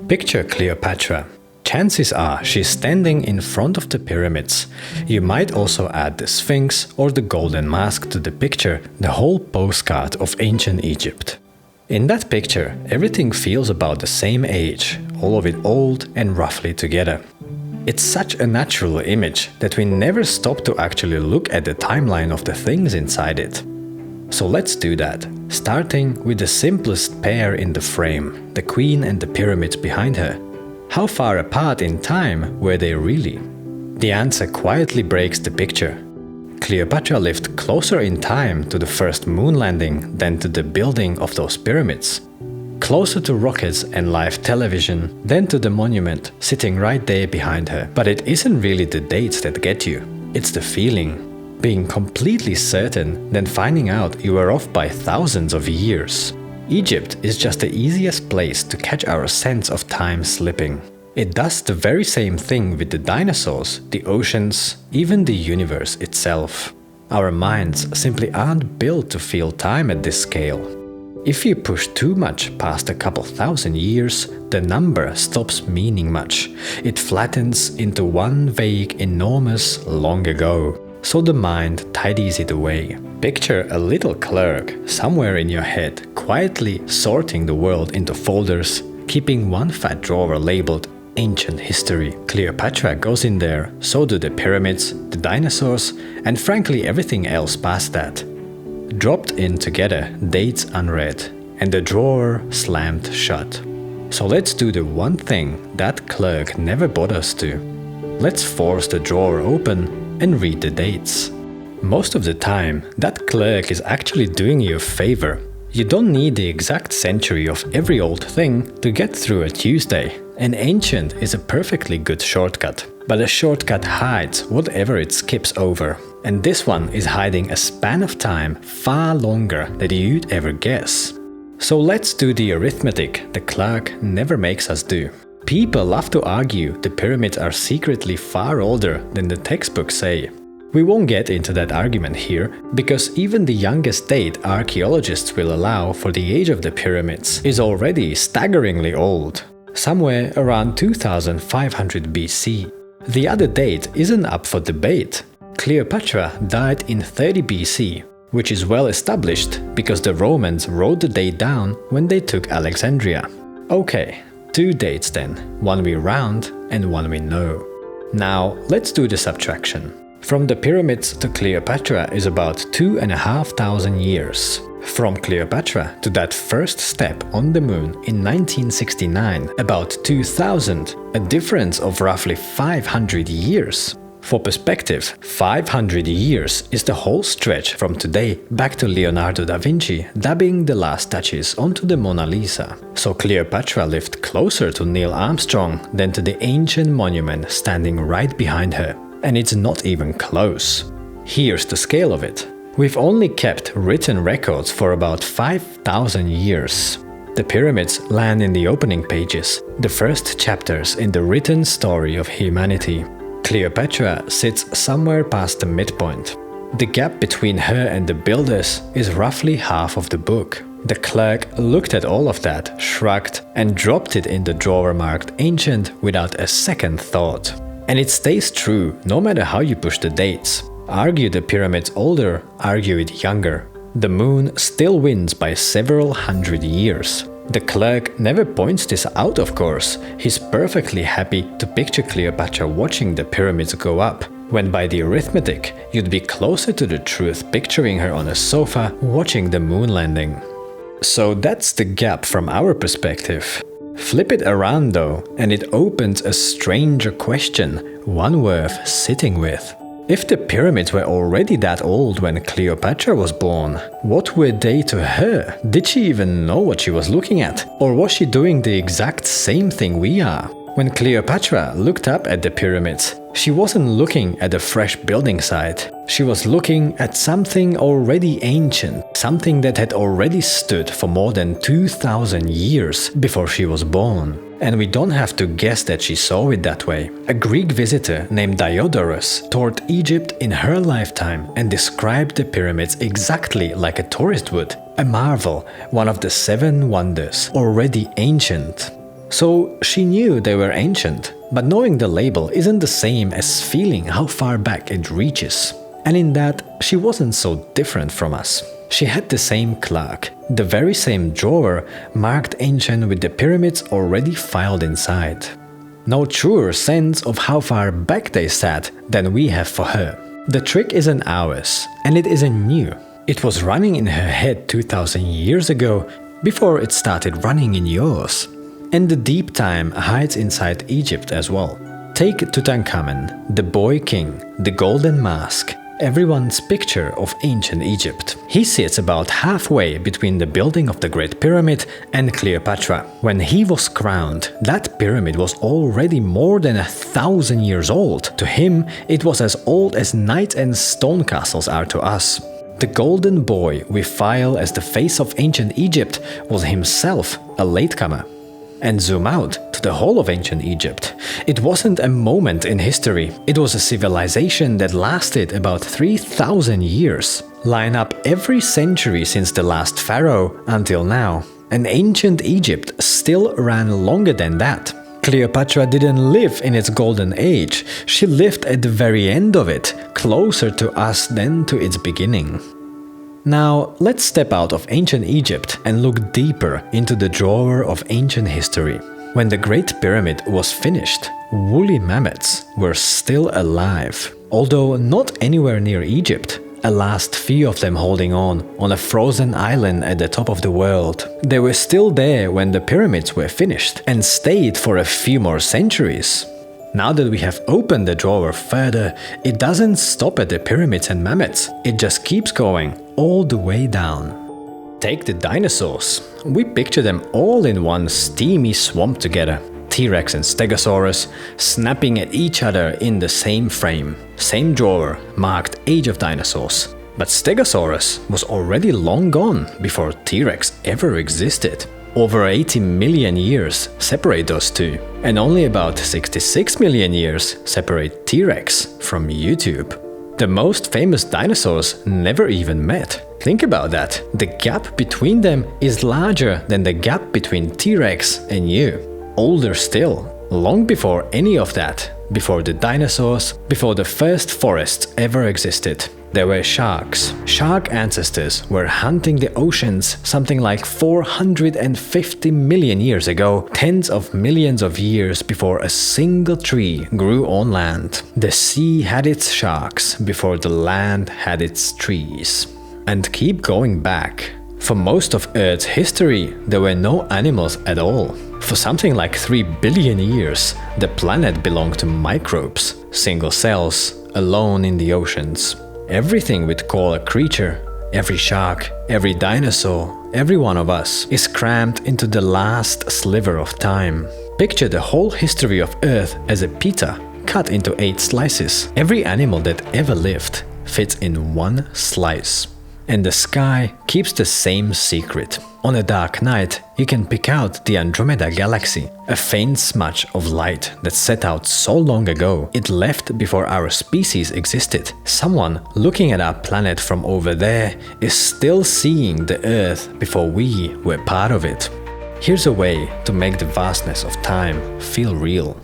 Picture Cleopatra. Chances are she's standing in front of the pyramids. You might also add the Sphinx or the golden mask to the picture, the whole postcard of ancient Egypt. In that picture, everything feels about the same age, all of it old and roughly together. It's such a natural image that we never stop to actually look at the timeline of the things inside it. So let's do that, starting with the simplest pair in the frame, the queen and the pyramids behind her. How far apart in time were they really? The answer quietly breaks the picture. Cleopatra lived closer in time to the first moon landing than to the building of those pyramids. Closer to rockets and live television than to the monument sitting right there behind her. But it isn't really the dates that get you, it's the feeling. Being completely certain, then finding out you were off by thousands of years. Egypt is just the easiest place to catch our sense of time slipping. It does the very same thing with the dinosaurs, the oceans, even the universe itself. Our minds simply aren't built to feel time at this scale. If you push too much past a couple thousand years, the number stops meaning much. It flattens into one vague, enormous long ago. So the mind tidies it away. Picture a little clerk somewhere in your head, quietly sorting the world into folders, keeping one fat drawer labeled Ancient History. Cleopatra goes in there, so do the pyramids, the dinosaurs, and frankly everything else past that. Dropped in together, dates unread, and the drawer slammed shut. So let's do the one thing that clerk never bothers to. Let's force the drawer open and read the dates. Most of the time, that clerk is actually doing you a favor. You don't need the exact century of every old thing to get through a Tuesday. An ancient is a perfectly good shortcut, but a shortcut hides whatever it skips over. And this one is hiding a span of time far longer than you'd ever guess. So let's do the arithmetic the clerk never makes us do. People love to argue the pyramids are secretly far older than the textbooks say. We won't get into that argument here, because even the youngest date archaeologists will allow for the age of the pyramids is already staggeringly old, somewhere around 2500 BC. The other date isn't up for debate. Cleopatra died in 30 BC, which is well established because the Romans wrote the date down when they took Alexandria. Okay. Two dates then, one we round and one we know. Now let's do the subtraction. From the pyramids to Cleopatra is about 2,500 years. From Cleopatra to that first step on the moon in 1969, about 2000, a difference of roughly 500 years. For perspective, 500 years is the whole stretch from today back to Leonardo da Vinci dabbing the last touches onto the Mona Lisa. So Cleopatra lived closer to Neil Armstrong than to the ancient monument standing right behind her. And it's not even close. Here's the scale of it. We've only kept written records for about 5,000 years. The pyramids land in the opening pages, the first chapters in the written story of humanity. Cleopatra sits somewhere past the midpoint. The gap between her and the builders is roughly half of the book. The clerk looked at all of that, shrugged, and dropped it in the drawer marked ancient without a second thought. And it stays true no matter how you push the dates. Argue the pyramids older, argue it younger. The moon still wins by several hundred years. The clerk never points this out, of course. He's perfectly happy to picture Cleopatra watching the pyramids go up, when by the arithmetic, you'd be closer to the truth picturing her on a sofa watching the moon landing. So that's the gap from our perspective. Flip it around though, and it opens a stranger question, one worth sitting with. If the pyramids were already that old when Cleopatra was born, what were they to her? Did she even know what she was looking at? Or was she doing the exact same thing we are? When Cleopatra looked up at the pyramids, she wasn't looking at a fresh building site. She was looking at something already ancient, something that had already stood for more than 2000 years before she was born. And we don't have to guess that she saw it that way. A Greek visitor named Diodorus toured Egypt in her lifetime and described the pyramids exactly like a tourist would. A marvel, one of the 7 wonders, already ancient. So she knew they were ancient, but knowing the label isn't the same as feeling how far back it reaches. And in that, she wasn't so different from us. She had the same clock, the very same drawer marked ancient with the pyramids already filed inside. No truer sense of how far back they sat than we have for her. The trick isn't ours, and it isn't new. It was running in her head 2000 years ago, before it started running in yours. And the deep time hides inside Egypt as well. Take Tutankhamen, the boy king, the golden mask, everyone's picture of ancient Egypt. He sits about halfway between the building of the Great Pyramid and Cleopatra. When he was crowned, that pyramid was already more than 1,000 years old. To him, it was as old as night and stone castles are to us. The golden boy we file as the face of ancient Egypt was himself a latecomer. And zoom out to the whole of ancient Egypt. It wasn't a moment in history, it was a civilization that lasted about 3,000 years. Line up every century since the last pharaoh until now, and ancient Egypt still ran longer than that. Cleopatra didn't live in its golden age, she lived at the very end of it, closer to us than to its beginning. Now, let's step out of ancient Egypt and look deeper into the drawer of ancient history. When the Great Pyramid was finished, woolly mammoths were still alive, although not anywhere near Egypt. A last few of them holding on a frozen island at the top of the world. They were still there when the pyramids were finished and stayed for a few more centuries. Now that we have opened the drawer further, it doesn't stop at the pyramids and mammoths, it just keeps going all the way down. Take the dinosaurs. We picture them all in one steamy swamp together. T-Rex and Stegosaurus snapping at each other in the same frame. Same drawer, marked Age of Dinosaurs. But Stegosaurus was already long gone before T-Rex ever existed. Over 80 million years separate those two, and only about 66 million years separate T-Rex from YouTube. The most famous dinosaurs never even met. Think about that. The gap between them is larger than the gap between T-Rex and you. Older still, long before any of that, before the dinosaurs, before the first forests ever existed. There were sharks. Shark ancestors were hunting the oceans something like 450 million years ago, tens of millions of years before a single tree grew on land. The sea had its sharks before the land had its trees. And keep going back. For most of Earth's history, there were no animals at all. For something like 3 billion years, the planet belonged to microbes, single cells, alone in the oceans. Everything we'd call a creature, every shark, every dinosaur, every one of us, is crammed into the last sliver of time. Picture the whole history of Earth as a pita, cut into 8 slices. Every animal that ever lived fits in one slice. And the sky keeps the same secret. On a dark night, you can pick out the Andromeda Galaxy, a faint smudge of light that set out so long ago it left before our species existed. Someone looking at our planet from over there is still seeing the Earth before we were part of it. Here's a way to make the vastness of time feel real.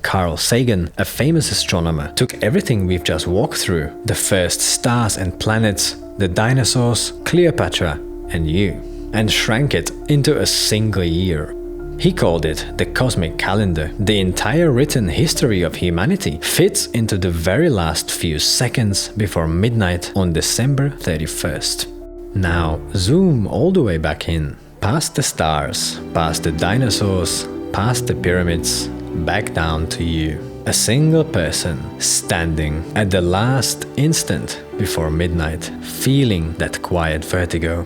Carl Sagan, a famous astronomer, took everything we've just walked through, the first stars and planets, the dinosaurs, Cleopatra, and you, and shrank it into a single year. He called it the cosmic calendar. The entire written history of humanity fits into the very last few seconds before midnight on December 31st. Now zoom all the way back in, past the stars, past the dinosaurs, past the pyramids, back down to you. A single person standing at the last instant before midnight, feeling that quiet vertigo.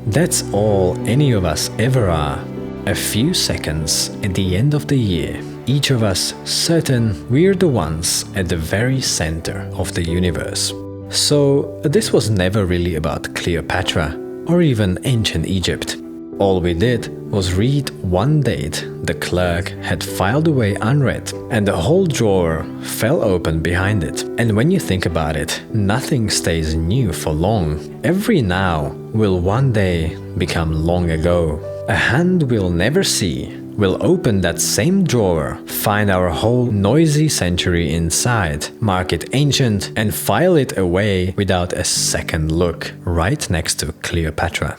That's all any of us ever are. A few seconds at the end of the year, each of us certain we're the ones at the very center of the universe. So this was never really about Cleopatra or even ancient Egypt. All we did was read one date the clerk had filed away unread, and the whole drawer fell open behind it. And when you think about it, nothing stays new for long. Every now will one day become long ago. A hand we'll never see We'll open that same drawer, find our whole noisy century inside, mark it ancient, and file it away without a second look, right next to Cleopatra.